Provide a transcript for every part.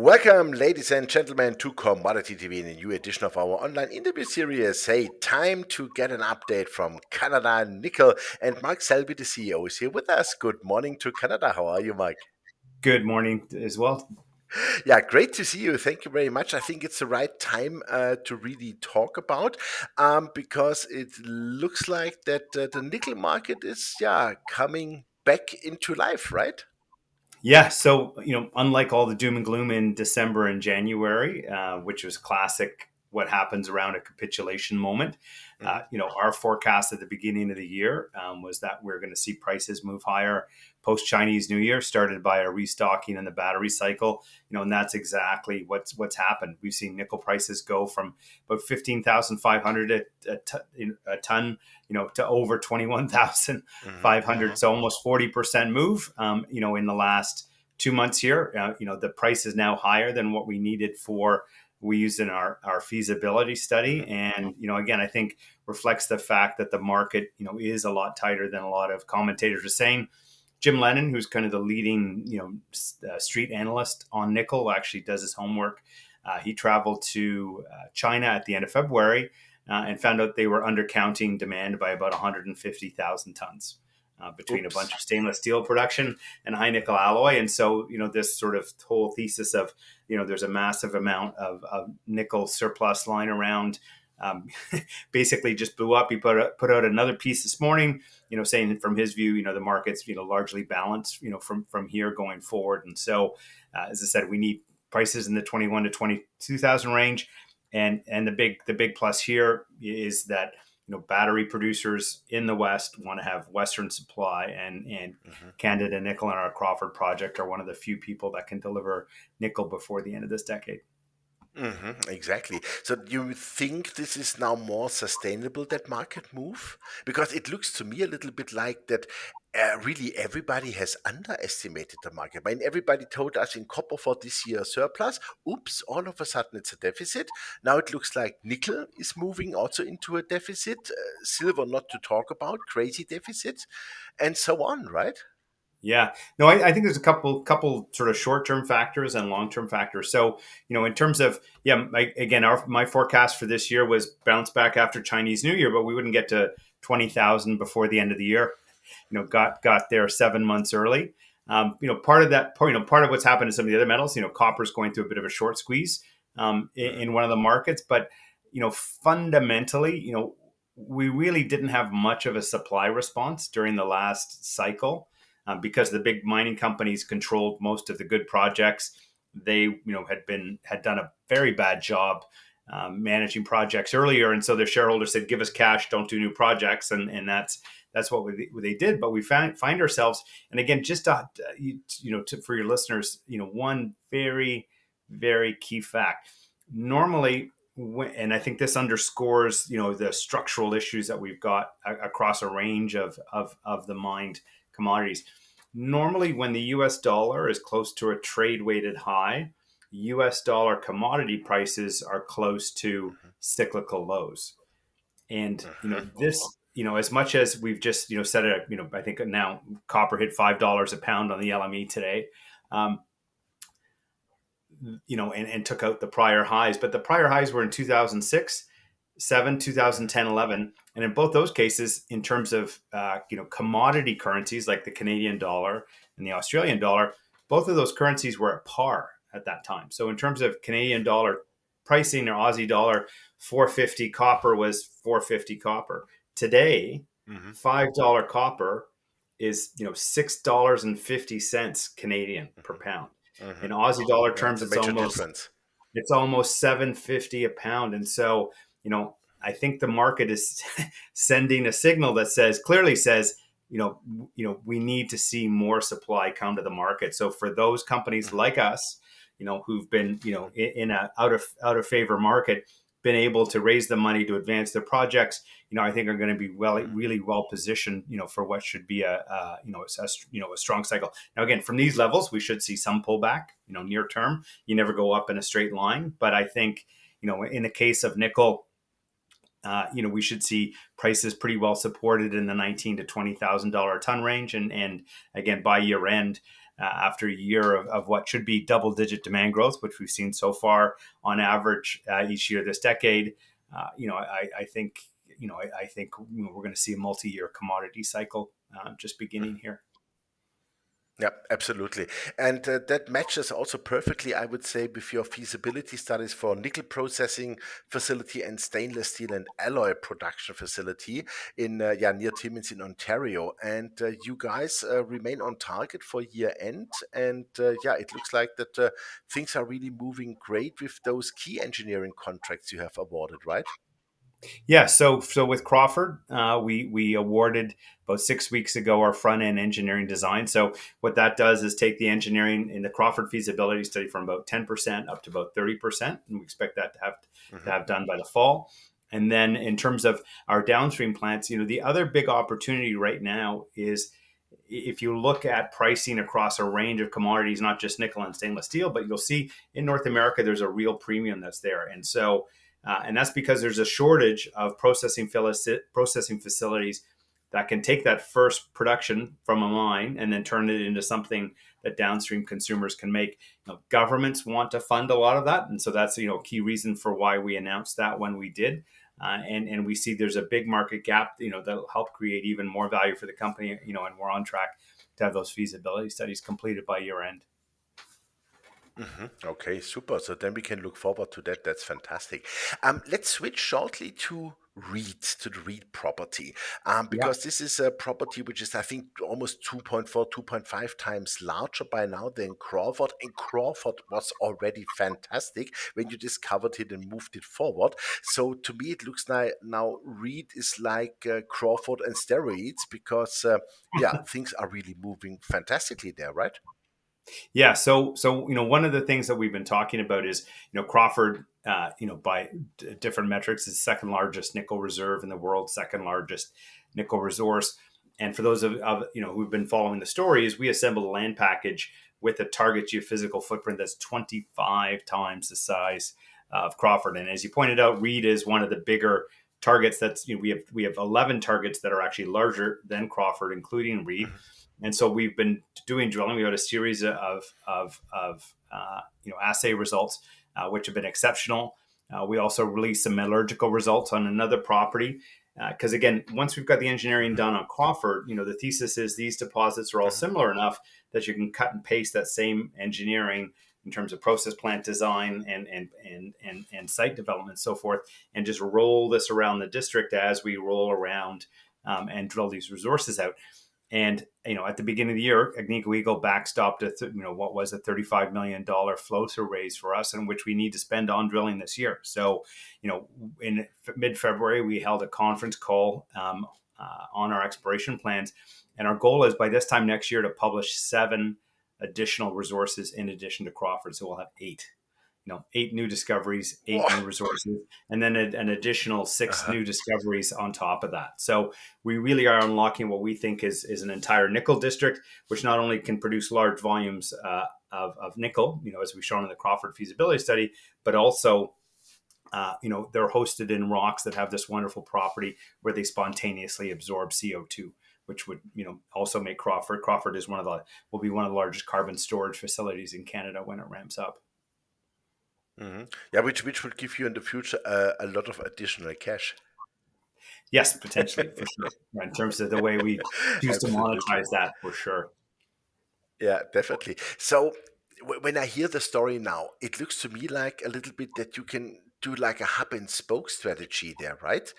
Welcome, ladies and gentlemen, to Commodity TV in a new edition of our online interview series. Hey, time to get an update from Canada Nickel. And Mark Selby, the CEO, is here with us. Good morning to Canada. How are you, Mark? Good morning as well. Yeah, great to see you. Thank you very much. I think it's the right time to really talk about because it looks like that the nickel market is, coming back into life, right? Yeah, so unlike all the doom and gloom in December and January, which was classic, what happens around a capitulation moment. Mhm. Our forecast at the beginning of the year was that we're going to see prices move higher post Chinese New Year, started by a restocking in the battery cycle. And that's exactly what's happened. We've seen nickel prices go from about 15,500 a ton, to over 21,500. Mhm. So almost 40% move. In the last 2 months here, the price is now higher than what we needed for. We used in our feasibility study, Mhm. and again, I think reflects the fact that the market is a lot tighter than a lot of commentators are saying. Jim Lennon, who's kind of the leading street analyst on nickel, actually does his homework. He traveled to China at the end of February and found out they were undercounting demand by about 150,000 tons. Between a bunch Oops. of stainless steel production and high nickel alloy. And so, this sort of whole thesis of, there's a massive amount of nickel surplus lying around, basically just blew up. He put out another piece this morning, saying from his view, the market's, largely balanced, from here going forward. And so, as I said, we need prices in the 21 to 22,000 range. And the big plus here is that battery producers in the West want to have Western supply, and Mhm. Canada Nickel and our Crawford project are one of the few people that can deliver nickel before the end of this decade. Exactly. So do you think this is now more sustainable, that market move? Because it looks to me a little bit like that really everybody has underestimated the market. I mean, everybody told us in copper for this year surplus. Oops, all of a sudden it's a deficit. Now it looks like nickel is moving also into a deficit. Silver, not to talk about, crazy deficit, and so on, right? Yeah, no, I think there's a couple sort of short term factors and long term factors. So, in terms of again, my forecast for this year was bounce back after Chinese New Year, but we wouldn't get to 20,000 before the end of the year. Got there 7 months early. Part of that, part of what's happened to some of the other metals. Copper's going through a bit of a short squeeze in one of the markets, but fundamentally, we really didn't have much of a supply response during the last cycle because the big mining companies controlled most of the good projects. They had done a very bad job managing projects earlier, and so their shareholders said, "Give us cash, don't do new projects," and that's what they did. But we find ourselves, and again, just for your listeners, one very very key fact. Normally, and I think this underscores the structural issues that we've got across a range of the mined commodities. Normally, when the US dollar is close to a trade weighted high, US dollar commodity prices are close to cyclical lows. And this, as much as we've just said it, I think now copper hit $5 a pound on the LME today. Um, and took out the prior highs. But the prior highs were in 2006, 7, 2010, 11. And in both those cases, in terms of, commodity currencies like the Canadian dollar and the Australian dollar, both of those currencies were at par at that time. So in terms of Canadian dollar pricing or Aussie dollar, 450 copper was 450 copper. Today, Hmm. $5 copper is, $6.50 Canadian per pound. Hmm. In Aussie dollar Yeah, it's terms, a it's major almost difference. it's almost 750 a pound. And so, I think the market is sending a signal that clearly says, we need to see more supply come to the market. So for those companies Hmm. like us, who've been, in a out of favor market, been able to raise the money to advance their projects, I think are going to be really well positioned, for what should be a strong cycle. Now, again, from these levels, we should see some pullback, near term. You never go up in a straight line, but I think, in the case of nickel, we should see prices pretty well supported in the $19,000 to $20,000 a ton range, and again by year end, after a year of what should be double-digit demand growth, which we've seen so far on average each year this decade. I think I think we're going to see a multi-year commodity cycle just beginning here. Yeah, absolutely. And that matches also perfectly, I would say, with your feasibility studies for nickel processing facility and stainless steel and alloy production facility in near Timmins in Ontario. And you guys remain on target for year end. And it looks like that things are really moving great with those key engineering contracts you have awarded, right? Yeah, so with Crawford, we awarded about 6 weeks ago our front end engineering design. So what that does is take the engineering in the Crawford feasibility study from about 10% up to about 30%, and we expect that to Hmm. have done by the fall. And then in terms of our downstream plants, the other big opportunity right now is if you look at pricing across a range of commodities, not just nickel and stainless steel, but you'll see in North America there's a real premium that's there, and that's because there's a shortage of processing facilities that can take that first production from a mine and then turn it into something that downstream consumers can make. Governments want to fund a lot of that, and so that's a key reason for why we announced that when we did. And we see there's a big market gap, that'll help create even more value for the company, and we're on track to have those feasibility studies completed by year end. Okay, super. So then we can look forward to that. That's fantastic. Let's switch shortly to Reid, to the Reid property, Yeah. because this is a property which is, I think, almost 2.4, 2.5 times larger by now than Crawford. And Crawford was already fantastic when you discovered it and moved it forward. So to me, it looks like now Reid is like Crawford and steroids because, things are really moving fantastically there, right? Yeah, so one of the things that we've been talking about is Crawford, by different metrics, is the second largest nickel reserve in the world, second largest nickel resource. And for those of who've been following the stories, we assembled a land package with a target geophysical footprint that's 25 times the size of Crawford. And as you pointed out, Reid is one of the bigger targets. That's we have 11 targets that are actually larger than Crawford, including Reid. And so we've been doing drilling. We had a series of assay results, which have been exceptional. We also released some metallurgical results on another property. Because again, once we've got the engineering Mhm, done on Crawford, the thesis is these deposits are all mhm, similar enough that you can cut and paste that same engineering in terms of process plant design and site development and so forth, and just roll this around the district as we roll around and drill these resources out. And at the beginning of the year, Agnico Eagle backstopped what was a $35 million flow through raise for us, and which we need to spend on drilling this year. So, in mid February, we held a conference call on our exploration plans, and our goal is by this time next year to publish 7 additional resources in addition to Crawford. So we'll have 8. 8 new discoveries, 8 new Whoa. resources, and then an additional 6 Uh-huh. new discoveries on top of that. So we really are unlocking what we think is an entire nickel district, which not only can produce large volumes of nickel, as we've shown in the Crawford feasibility study, but also they're hosted in rocks that have this wonderful property where they spontaneously absorb CO2, which would also make Crawford is will be one of the largest carbon storage facilities in Canada when it ramps up. Yeah, which will give you in the future a lot of additional cash. Yes, potentially, for sure. Yeah, in terms of the way we choose to Absolutely. monetize that, for sure. Yeah, definitely. So when I hear the story now, it looks to me like a little bit that you can do like a hub and spoke strategy there, right?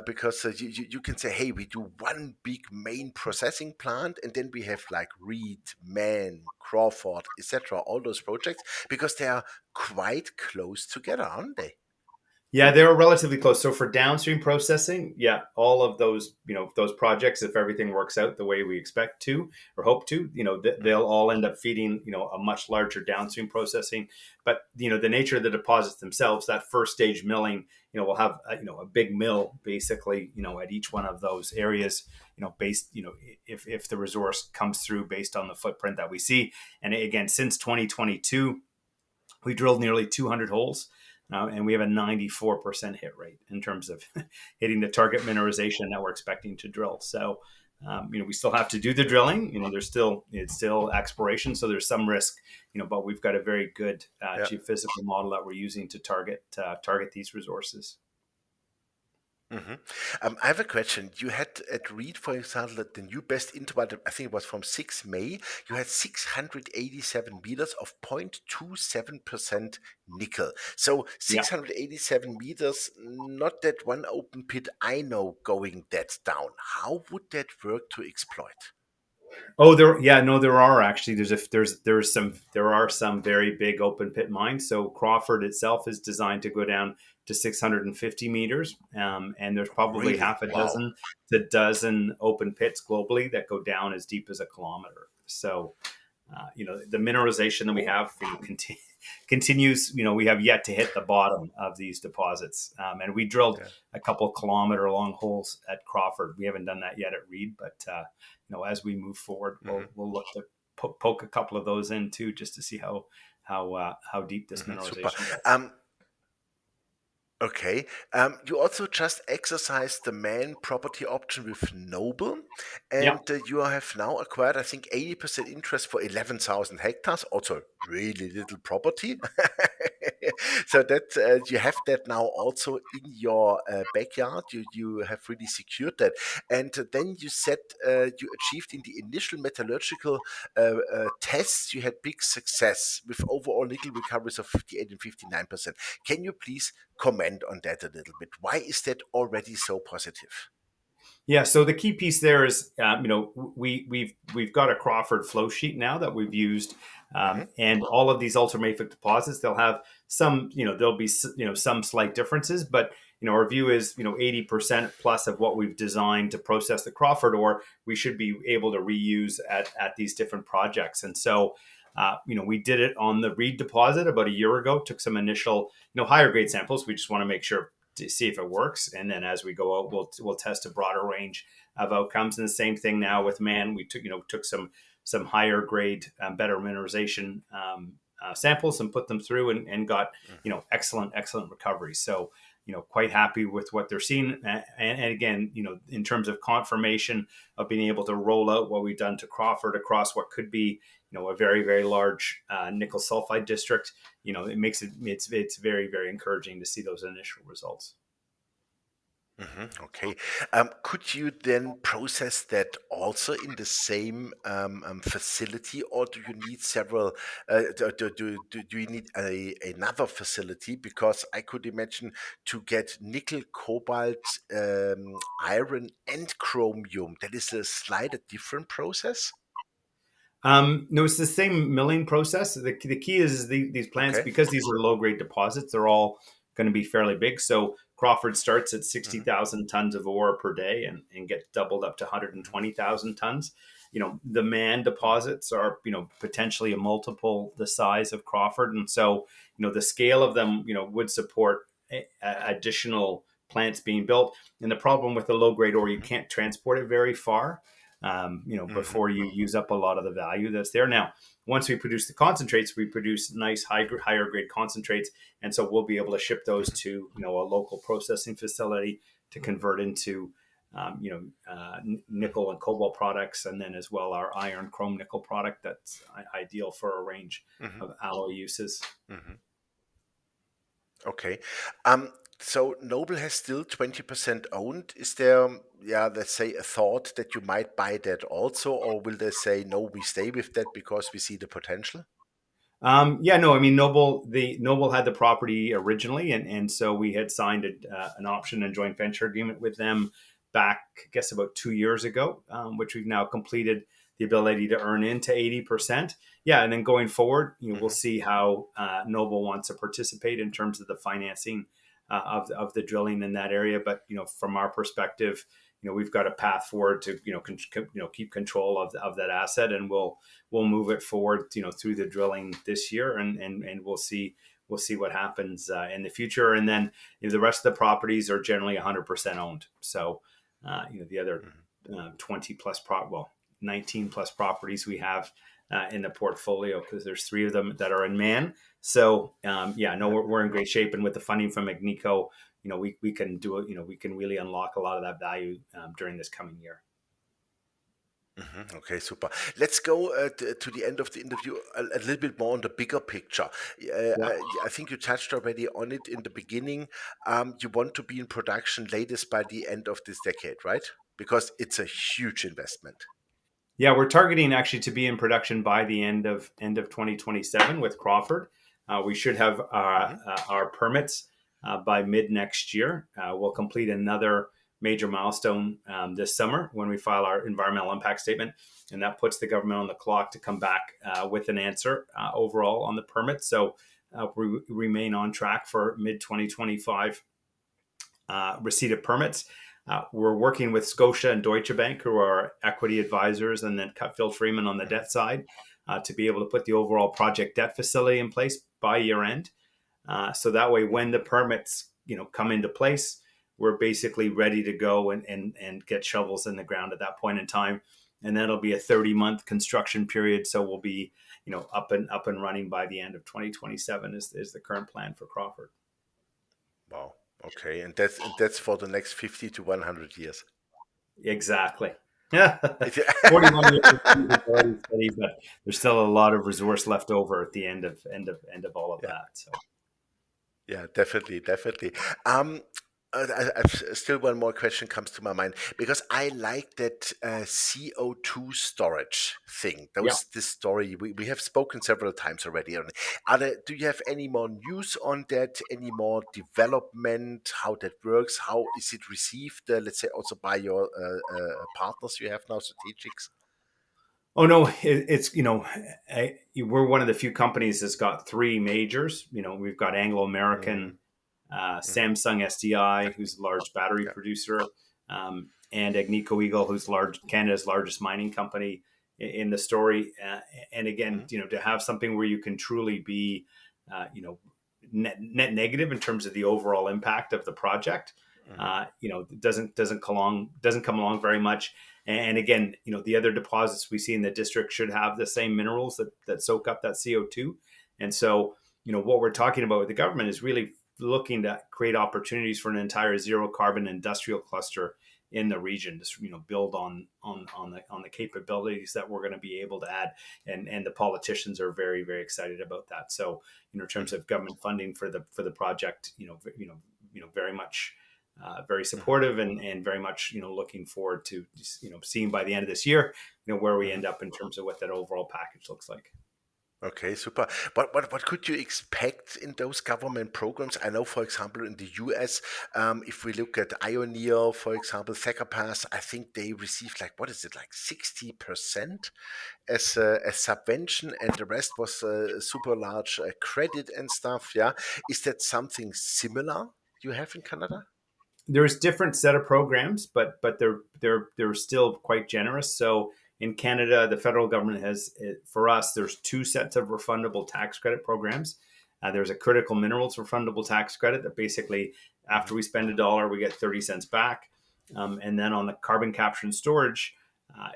Because you can say, hey, we do one big main processing plant, and then we have like Reed, Man, Crawford, etc., all those projects, because they are quite close together, aren't they? Yeah, they were relatively close. So for downstream processing, yeah, all of those, those projects, if everything works out the way we expect to or hope to, they'll all end up feeding, a much larger downstream processing. But the nature of the deposits themselves, that first stage milling, we'll have a big mill basically, at each one of those areas, based, if the resource comes through based on the footprint that we see. And again, since 2022, we drilled nearly 200 holes, and we have a 94% hit rate in terms of hitting the target mineralization that we're expecting to drill. So, We still have to do the drilling. It's still exploration, so there's some risk. But we've got a very good Yeah. geophysical model that we're using to target these resources. hmm I have a question. You had at Reid, for example, that the new best interval, I think it was from 6 May, you had 687 meters of 0.27% nickel. So Yeah. 687 meters, not that one open pit I know going that down. How would that work to exploit? Oh, there are actually there are some very big open pit mines. So Crawford itself is designed to go down to 650 meters, and there's probably Really? half a Wow. dozen to dozen open pits globally that go down as deep as a kilometer. So the mineralization that we Oh. have continues. We have yet to hit the bottom of these deposits, and we drilled Yeah. a couple kilometer long holes at Crawford. We haven't done that yet at Reid, but as we move forward, hmm we'll look to poke a couple of those in too, just to see how deep this Super. mineralization goes. Okay. You also just exercised the main property option with Noble, Yeah. and you have now acquired, I think, 80% interest for 11,000 hectares, also really little property. So that you have that now also in your backyard. You have really secured that. And then you said you achieved in the initial metallurgical tests, you had big success with overall nickel recoveries of 58 and 59%. Can you please comment on that a little bit? Why is that already so positive? Yeah, so the key piece there is, we've got a Crawford flow sheet now that we've used, hmm and all of these ultramafic deposits, they'll have some, there'll be some slight differences, but our view is 80% plus of what we've designed to process the Crawford ore, we should be able to reuse at these different projects, and so. We did it on the Reid deposit about a year ago. Took some initial, higher grade samples. We just want to make sure to see if it works. And then as we go out, we'll test a broader range of outcomes. And the same thing now with Man. We took some higher grade, better mineralization samples and put them through and got excellent recovery. So quite happy with what they're seeing. And again, in terms of confirmation of being able to roll out what we've done to Crawford across what could be a very very large nickel sulfide district, it's very very encouraging to see those initial results. Okay. Could you then process that also in the same facility, or do you need several? Do you need another facility? Because I could imagine to get nickel, cobalt, iron, and chromium, that is a slightly different process. No, it's the same milling process. The key is these plants, Okay. because these are low grade deposits, they're all going to be fairly big. So Crawford starts at hmm 60,000 tons of ore per day and gets doubled up to hmm 120,000 tons. The Man hmm deposits are, potentially a multiple the size of Crawford. And so, the scale of them, would support additional plants being built. And the problem with the low grade ore, you hmm can't transport it very far, hmm before you use up a lot of the value that's there. Now, once we produce the concentrates, we produce nice higher grade concentrates, and so we'll be able to ship those hmm to a local processing facility to convert into nickel and cobalt products, and then as well our iron chrome nickel product that's ideal for a range hmm of alloy uses. hmm Okay. Um, so Noble has still 20% owned. Is there, yeah, let's say a thought that you might buy that also, or will they say, no, we stay with that because we see the potential? Yeah, no, I mean Noble had the property originally, and so we had signed an option and joint venture agreement with them back, I guess, about 2 years ago, which we've now completed the ability to earn into 80%. Yeah, and then going forward, we'll hmm see how Noble wants to participate in terms of the financing of the drilling in that area. But from our perspective, we've got a path forward to keep control of that asset, and we'll move it forward, through the drilling this year, and we'll see what happens in the future. And then the rest of the properties are generally 100% owned. So the other hmm 20 plus 19 plus properties we have in the portfolio, because there's three of them that are in Man. So yeah, no, Yeah. we're in great shape, and with the funding from Agnico, we can do it. We can really unlock a lot of that value during this coming year. Okay, super. Let's go to the end of the interview a little bit more on the bigger picture. Yeah. I think you touched already on it in the beginning. You want to be in production latest by the end of this decade, right? Because it's a huge investment. Yeah, we're targeting actually to be in production by the end of 2027 with Crawford. We should have Hmm. our permits by mid next year. We'll complete another major milestone this summer when we file our environmental impact statement, and that puts the government on the clock to come back with an answer overall on the permit. So we remain on track for mid 2025 receipt of permits. We're working with Scotia and Deutsche Bank, who are equity advisors, and then Cutfield Freeman on the Hmm. debt side, to be able to put the overall project debt facility in place by year end. So that way, when Hmm. the permits come into place, we're basically ready to go and get shovels in the ground at that point in time. And that'll be a 30-month construction period. So we'll be up and running by the end of 2027 is the current plan for Crawford. Wow. Okay, and that's for the next 50 to 100 years. Exactly. Yeah. It, 41 years of feasibility study, but there's still a lot of resource left over at the end of all of yeah. that. So Yeah, definitely, definitely. Um, I've still one more question comes to my mind because I like that CO2 storage thing. yeah. Those this story we have spoken several times already on. Do you have any more news on that? Any more development? How that works? How is it received? Let's say also by your partners you have now, strategics. Oh no, it's we're one of the few companies that's got three majors. We've got Anglo Mm-hmm. American, Samsung SDI, Yeah, who's a large battery yeah. producer, and Agnico Eagle, who's Canada's largest mining company in the story. And again, Mm-hmm. to have something where you can truly be, net negative in terms of the overall impact of the project, Mm-hmm. doesn't come along very much. And again, the other deposits we see in the district should have the same minerals that soak up that CO2. And so, what we're talking about with the government is really looking to create opportunities for an entire zero carbon industrial cluster in the region to build on the capabilities that we're going to be able to add, and the politicians are very very excited about that. So in terms Mm-hmm. of government funding for the project, very much very Mm-hmm. supportive, and very much looking forward to seeing by the end of this year where we Mm-hmm. end up in terms of what that overall package looks like. Okay, super. What could you expect in those government programs? I know, for example, in the US, if we look at Ioneer, for example, Thacker Pass, I think they received like, what is it, like 60% as a subvention, and the rest was a super large credit and stuff. Yeah. Is that something similar you have in Canada? There's different set of programs, but they're still quite generous. So in Canada, the federal government has, for us, there's two sets of refundable tax credit programs. There's a critical minerals refundable tax credit that basically, Hmm. after we spend $1, we get 30 cents back. And then on the carbon capture and storage, uh,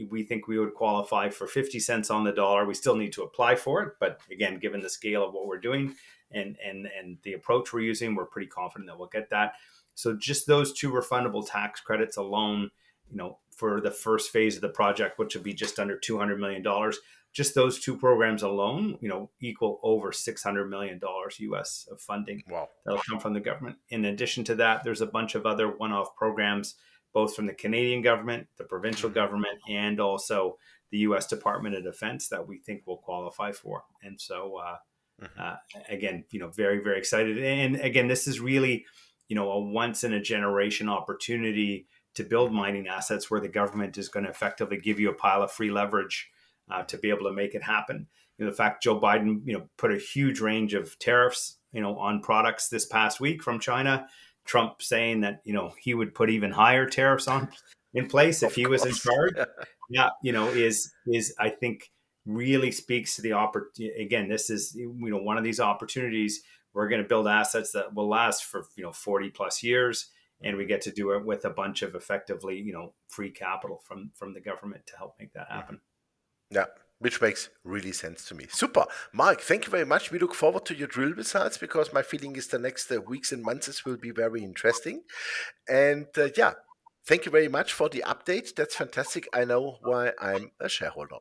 we think we would qualify for 50 cents on the dollar. We still need to apply for it, but again, given the scale of what we're doing and the approach we're using, we're pretty confident that we'll get that. So just those two refundable tax credits alone, for the first phase of the project, which would be just under $200 million, just those two programs alone, equal over $600 million US of funding Wow. that'll come from the government. In addition to that, there's a bunch of other one-off programs, both from the Canadian government, the provincial Hmm. government, and also the US Department of Defense that we think will qualify for. And so, Hmm. uh, again, very, very excited. And again, this is really, a once in a generation opportunity to build Hmm. mining assets where the government is going to effectively give you a pile of free leverage to be able to make it happen. The fact Joe Biden, put a huge range of tariffs, on products this past week from China. Trump saying that he would put even higher tariffs on in place if Of he was in course. charge. Yeah, is I think really speaks to the opportunity. Again, this is one of these opportunities. We're going to build assets that will last for 40 plus years, and we Hmm. get to do it with a bunch of effectively free capital from the government to help make that Hmm. happen. Yeah, which makes really sense to me. Super. Mark, thank you very much. We look forward to your drill results because my feeling is the next weeks and months will be very interesting. And yeah, Thank you very much for the update. That's fantastic. I know why I'm a shareholder.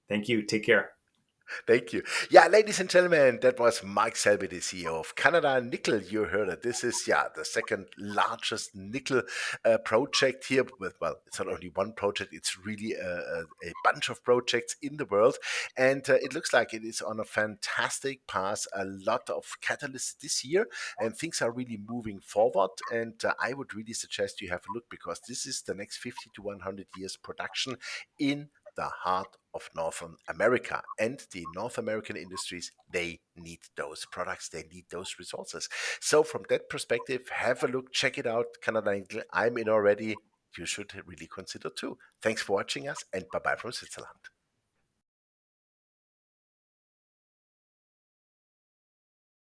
Thank you. Take care. Thank you. Yeah, ladies and gentlemen, that was Mark Selby, the CEO of Canada Nickel. You heard it. This is, yeah, the second largest nickel project here. With, well, it's not only one project, it's really a bunch of projects in the world. And it looks like it is on a fantastic path. A lot of catalysts this year, and things are really moving forward. And I would really suggest you have a look, because this is the next 50 to 100 years production in the heart of Northern America. And the North American industries, they need those products, they need those resources. So, from that perspective, have a look, check it out. Canada Nickel, I'm in already. You should really consider too. Thanks for watching us, and bye bye from Switzerland.